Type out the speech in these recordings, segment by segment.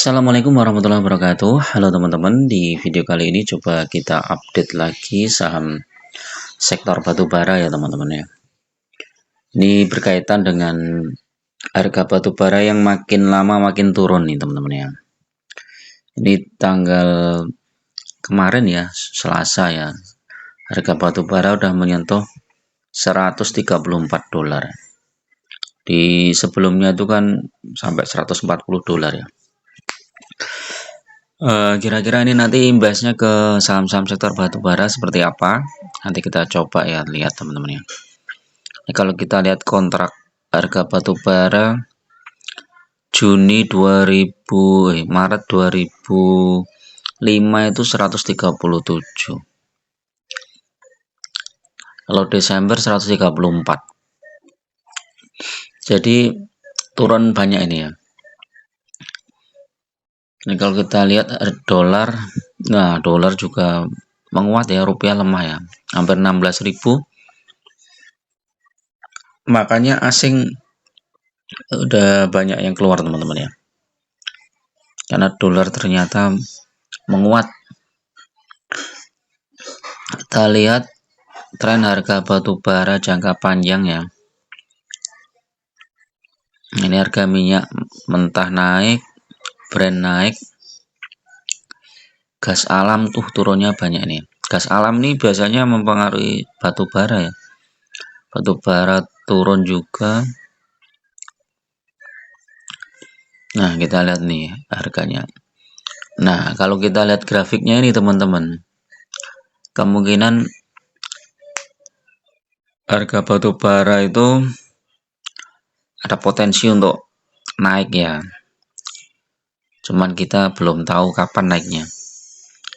Assalamualaikum warahmatullahi wabarakatuh. Halo teman-teman, di video kali ini coba kita update lagi saham sektor batubara ya teman-teman ya. Ini berkaitan dengan harga batubara yang makin lama makin turun nih teman-teman ya. Ini tanggal kemarin ya, Selasa ya. Harga batubara udah menyentuh 134 dolar. Di sebelumnya itu kan sampai 140 dolar ya. Kira-kira ini nanti imbasnya ke saham-saham sektor batubara seperti apa? Nanti kita coba ya lihat teman-teman ya. Ini kalau kita lihat kontrak harga batubara Juni 2000 Maret 2005 itu 137. Kalau Desember 134. Jadi turun banyak ini ya. Ini kalau kita lihat dolar, nah dolar juga menguat ya, rupiah lemah ya, hampir 16.000. Makanya asing udah banyak yang keluar teman-teman ya, karena dolar ternyata menguat. Kita lihat tren harga batubara jangka panjang ya. Ini harga minyak mentah naik, Brent naik, gas alam tuh turunnya banyak nih. Gas alam nih biasanya mempengaruhi batubara ya. Batubara turun juga. Nah, kita lihat nih harganya. Nah, kalau kita lihat grafiknya ini teman-teman, kemungkinan harga batubara itu ada potensi untuk naik ya. Cuman kita belum tahu kapan naiknya.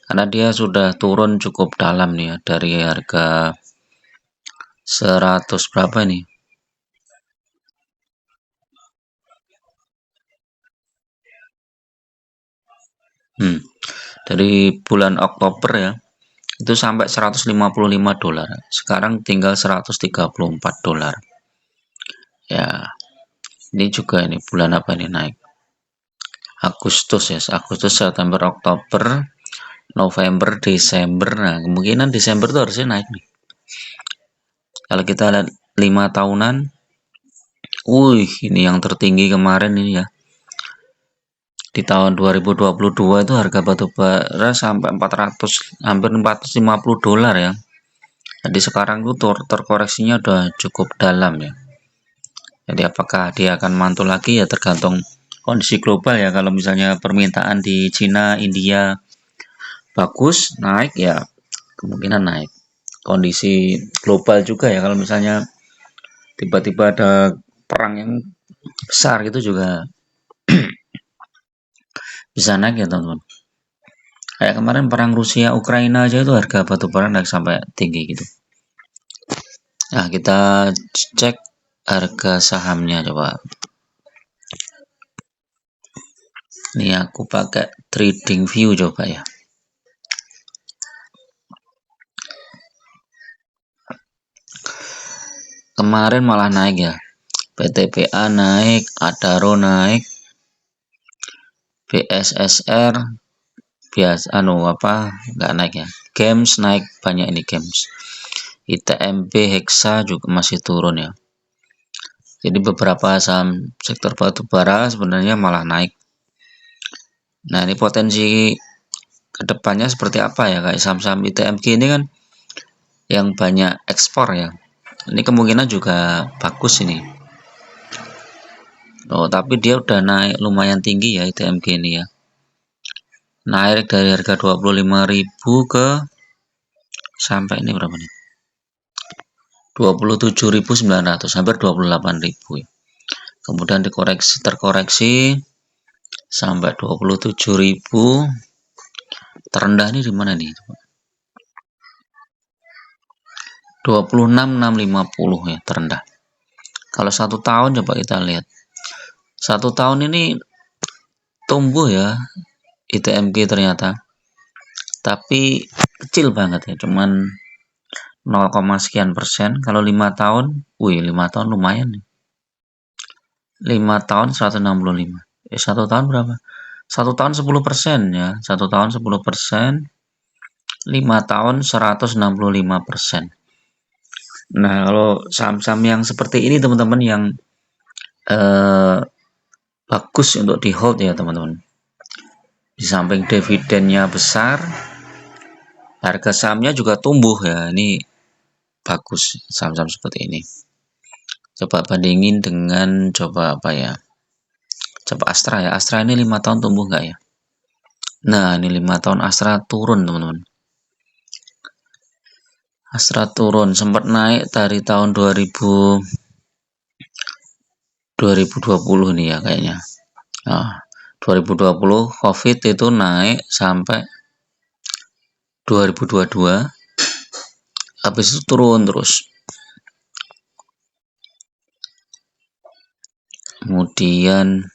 Karena dia sudah turun cukup dalam nih ya, dari harga 100 berapa nih? Dari bulan Oktober ya, itu sampai 155 dolar. Sekarang tinggal 134 dolar. Ya, ini juga ini bulan apa nih naik? Agustus ya, Agustus, September, Oktober, November, Desember. Nah, kemungkinan Desember itu harusnya naik nih. Kalau kita lihat 5 tahunan, ini yang tertinggi kemarin ini ya. Di tahun 2022 itu harga batubara sampai 400, hampir 450 dolar ya. Jadi sekarang itu terkoreksinya udah cukup dalam ya. Jadi apakah dia akan mantul lagi ya tergantung kondisi global ya. Kalau misalnya permintaan di Cina, India bagus, naik ya kemungkinan naik. Kondisi global juga ya, kalau misalnya tiba-tiba ada perang yang besar gitu juga bisa naik ya teman-teman. Kayak kemarin perang Rusia Ukraina aja itu harga batubara naik sampai tinggi gitu. Nah, kita cek harga sahamnya coba. Ini aku pakai trading view coba ya. Kemarin malah naik ya. PTPA naik, Adaro naik, BSSR biasa nggak naik ya. Games naik banyak ini games. ITMB Hexa juga masih turun ya. Jadi beberapa saham sektor batubara sebenarnya malah naik. Nah, ini potensi kedepannya seperti apa ya, kayak saham-saham ITMG ini kan yang banyak ekspor ya. Ini kemungkinan juga bagus ini. Oh, tapi dia udah naik lumayan tinggi ya ITMG ini ya. Naik dari harga 25.000 ke sampai ini berapa nih? 27.900, hampir 28.000 ya. Kemudian terkoreksi sampai 27.000. Terendah ini di mana nih? 26.650 ya terendah. Kalau 1 tahun coba kita lihat. 1 tahun ini tumbuh ya ITMG ternyata. Tapi kecil banget ya, cuman 0, sekian persen. Kalau 5 tahun, 5 tahun lumayan nih. 5 tahun 165. 1 tahun berapa? 1 tahun 10% ya, 1 tahun 10%, 5 tahun 165%. Nah, kalau saham-saham yang seperti ini teman-teman yang bagus untuk di hold ya teman-teman. Di samping dividennya besar, harga sahamnya juga tumbuh ya. Ini bagus saham-saham seperti ini. Coba bandingin dengan coba apa ya? Coba Astra ya. Astra ini 5 tahun tumbuh nggak ya? Nah, ini 5 tahun Astra turun teman-teman. Astra turun, sempat naik dari tahun 2020 nih ya kayaknya. Nah, 2020 COVID itu naik sampai 2022, habis itu turun terus. Kemudian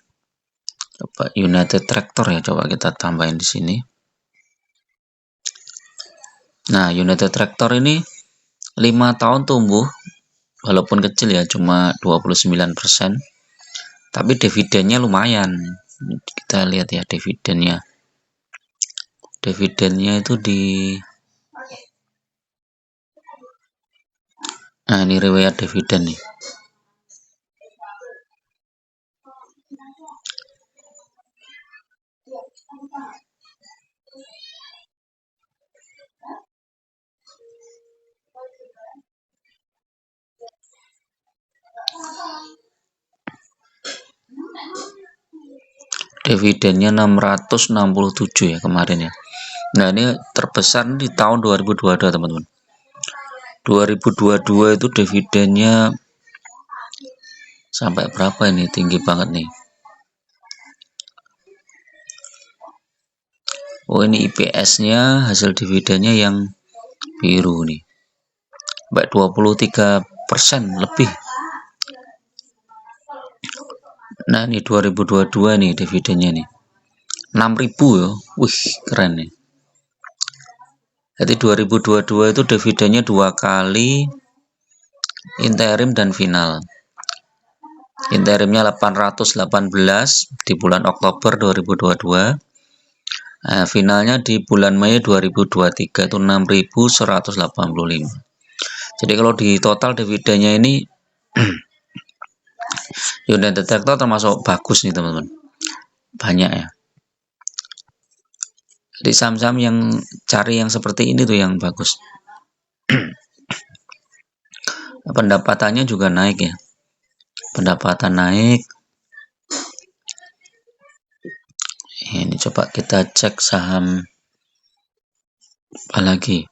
coba United Tractor ya, coba kita tambahin di sini. Nah, United Tractor ini 5 tahun tumbuh, walaupun kecil ya, cuma 29%. Tapi dividennya lumayan. Kita lihat ya dividennya. Dividennya itu di Nah, ini riwayat dividen nih. Dividennya 667 ya kemarin ya. Nah, ini terbesar di tahun 2022 teman-teman. 2022 itu dividennya sampai berapa ini? Tinggi banget nih. Oh, ini IPS-nya hasil dividennya yang biru nih. Sampai 23% lebih. Nah, ini 2022 nih dividennya nih. 6.000 ya. Wih, keren nih. Jadi 2022 itu dividennya 2 kali, interim dan final. Interimnya 818 di bulan Oktober 2022. Nah, finalnya di bulan Mei 2023 itu 6.185. Jadi kalau di total dividennya ini United Tractor termasuk bagus nih teman-teman. Banyak ya. Jadi saham-saham yang cari yang seperti ini tuh yang bagus. Pendapatannya juga naik ya. Pendapatan naik. Ini coba kita cek saham apa lagi.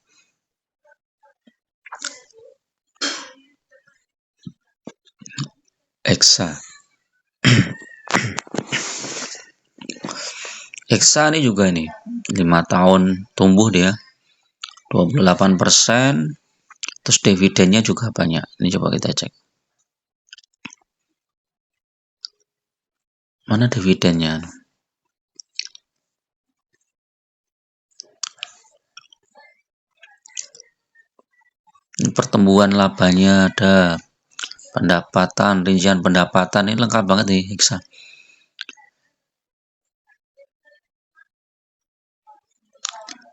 Exa. Exa ini juga nih 5 tahun tumbuh dia 28%, terus dividennya juga banyak. Ini coba kita cek. Mana dividennya? Ini pertumbuhan labanya ada, pendapatan, rincian pendapatan ini lengkap banget nih Exa.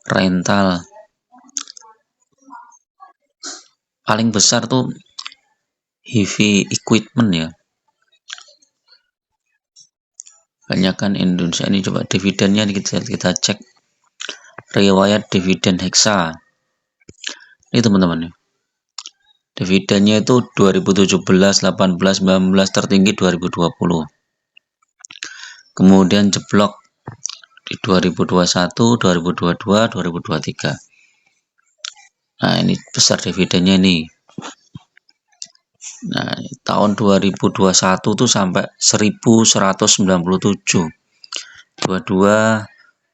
Rental paling besar tuh heavy equipment ya. Banyakan Indonesia ini coba dividennya kita cek riwayat dividen Hexa. Ini teman-teman ya. Dividennya itu 2017, 18, 19 tertinggi 2020. Kemudian jeblok di 2021, 2022, 2023. Nah, ini besar dividennya nih. Nah, tahun 2021 tuh sampai 1197. 22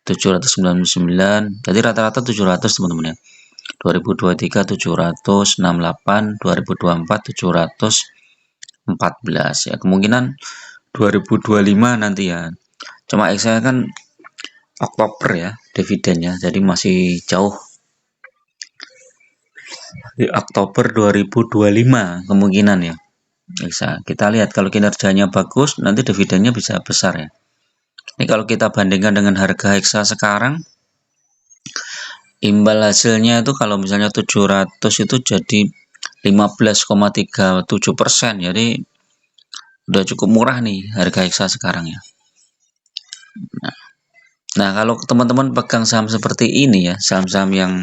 799. Jadi rata-rata 700 teman-teman ya. 2023 768, 2024 714 ya. Kemungkinan 2025 nanti ya. Cuma saya kan Oktober ya dividennya, jadi masih jauh. Di Oktober 2025 kemungkinan ya. Bisa kita lihat kalau kinerjanya bagus nanti dividennya bisa besar ya. Ini kalau kita bandingkan dengan harga Hexa sekarang, imbal hasilnya itu kalau misalnya 700 itu jadi 15,37%. Jadi udah cukup murah nih harga Hexa sekarang ya. Nah, kalau teman-teman pegang saham seperti ini ya, saham-saham yang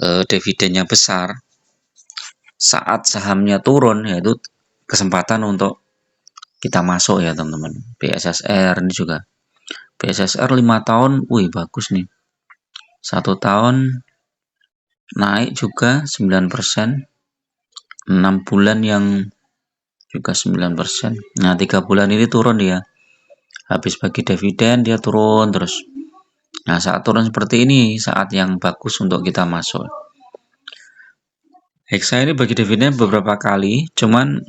dividennya besar, saat sahamnya turun yaitu kesempatan untuk kita masuk ya teman-teman. BSSR ini juga. BSSR 5 tahun, wih bagus nih. 1 tahun naik juga 9%. 6 bulan yang juga 9%. Nah, 3 bulan ini turun dia. Habis bagi dividen dia turun terus. Nah, saat turun seperti ini saat yang bagus untuk kita masuk. Hexa ini bagi dividen beberapa kali, cuman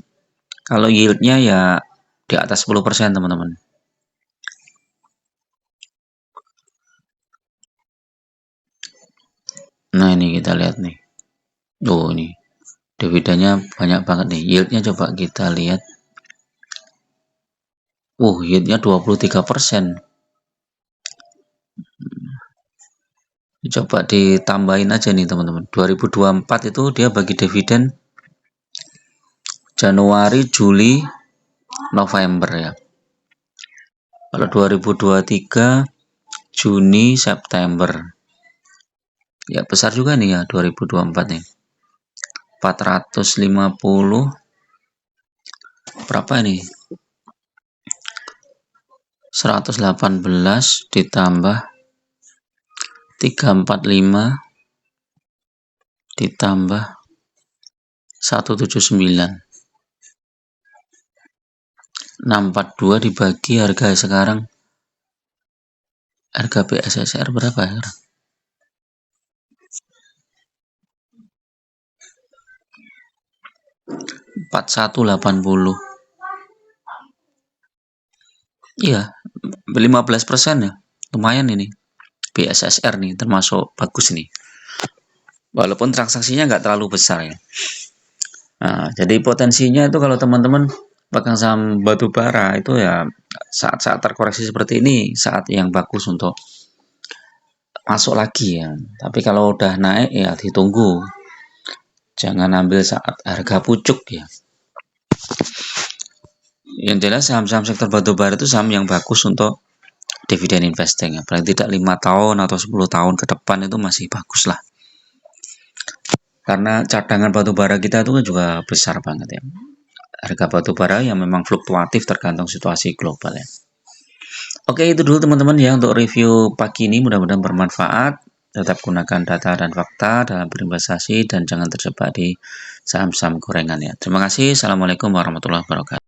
kalau yieldnya ya di atas 10% teman-teman. Nah, ini kita lihat nih. Oh, ini dividennya banyak banget nih. Yieldnya coba kita lihat. Yieldnya 23%. Coba ditambahin aja nih teman-teman. 2024 itu dia bagi dividen Januari, Juli, November ya. Kalau 2023 Juni, September. Ya besar juga nih ya 2024 nih. 450 berapa ini? 118 ditambah 345 ditambah 179. 642 dibagi harga sekarang. Harga BSSR berapa ya? 4180. Iya, 15% ya. Lumayan ini. BSSR nih termasuk bagus nih. Walaupun transaksinya nggak terlalu besar ya. Nah, jadi potensinya itu kalau teman-teman pegang saham batu bara itu ya saat-saat terkoreksi seperti ini saat yang bagus untuk masuk lagi ya. Tapi kalau udah naik ya ditunggu. Jangan ambil saat harga pucuk ya. Yang jelas saham-saham sektor batu bara itu saham yang bagus untuk dividen investing ya. Paling tidak 5 tahun atau 10 tahun ke depan itu masih bagus lah. Karena cadangan batu bara kita itu kan juga besar banget ya. Harga batu bara yang memang fluktuatif tergantung situasi global ya. Oke, itu dulu teman-teman ya untuk review pagi ini, mudah-mudahan bermanfaat. Tetap gunakan data dan fakta dalam berinvestasi dan jangan terjebak di saham-saham gorengan ya. Terima kasih. Assalamualaikum warahmatullahi wabarakatuh.